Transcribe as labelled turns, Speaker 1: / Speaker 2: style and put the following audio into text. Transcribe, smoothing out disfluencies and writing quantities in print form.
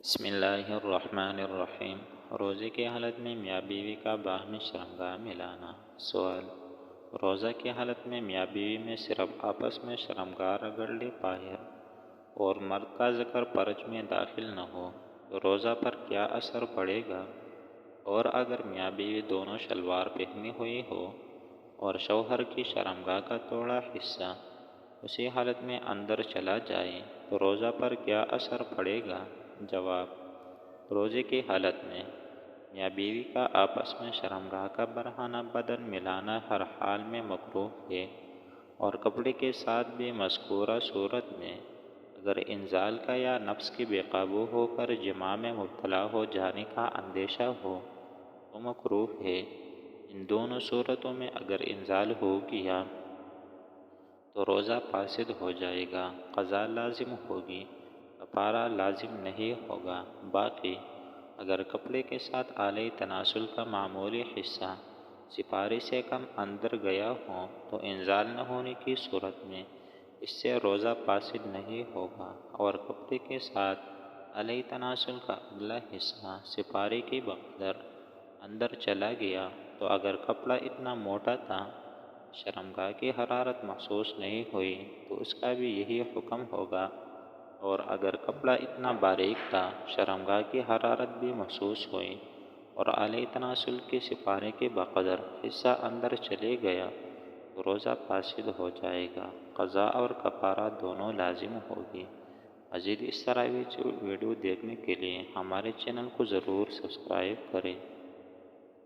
Speaker 1: بسم اللہ الرحمن الرحیم۔ روزے کی حالت میں میاں بیوی کا باہمی شرمگاہ ملانا۔ سوال: روزہ کی حالت میں میاں بیوی میں صرف آپس میں شرمگاہ رگڑ لے باہر اور مرد کا ذکر فرج میں داخل نہ ہو تو روزہ پر کیا اثر پڑے گا؟ اور اگر میاں بیوی دونوں شلوار پہنی ہوئی ہو اور شوہر کی شرمگاہ کا تھوڑا حصہ اسی حالت میں اندر چلا جائے تو روزہ پر کیا اثر پڑے گا؟ جواب: روزے کی حالت میں میاں بیوی کا آپس میں شرمگاہ کا برہنہ بدن ملانا ہر حال میں مکروہ ہے، اور کپڑے کے ساتھ بھی مذکورہ صورت میں اگر انزال کا یا نفس کی بے قابو ہو کر جماع میں مبتلا ہو جانے کا اندیشہ ہو تو مکروہ ہے۔ ان دونوں صورتوں میں اگر انزال ہو گیا تو روزہ فاسد ہو جائے گا، قضا لازم ہوگی، کفارہ لازم نہیں ہوگا۔ باقی اگر کپڑے کے ساتھ آلہ تناسل کا معمولی حصہ سپاری سے کم اندر گیا ہو تو انزال نہ ہونے کی صورت میں اس سے روزہ فاسد نہیں ہوگا، اور کپڑے کے ساتھ آلہ تناسل کا اگلا حصہ سپاری کی بقدر اندر چلا گیا تو اگر کپڑا اتنا موٹا تھا شرمگاہ کی حرارت محسوس نہیں ہوئی تو اس کا بھی یہی حکم ہوگا، اور اگر کپڑا اتنا باریک تھا شرمگاہ کی حرارت بھی محسوس ہوئی اور آلہ تناسل کی سپارے کی بقدر حصہ اندر چلے گیا تو روزہ فاسد ہو جائے گا، قضا اور کفارہ دونوں لازم ہوگی۔ مزید اس طرح کی ویڈیو دیکھنے کے لیے ہمارے چینل کو ضرور سبسکرائب کریں۔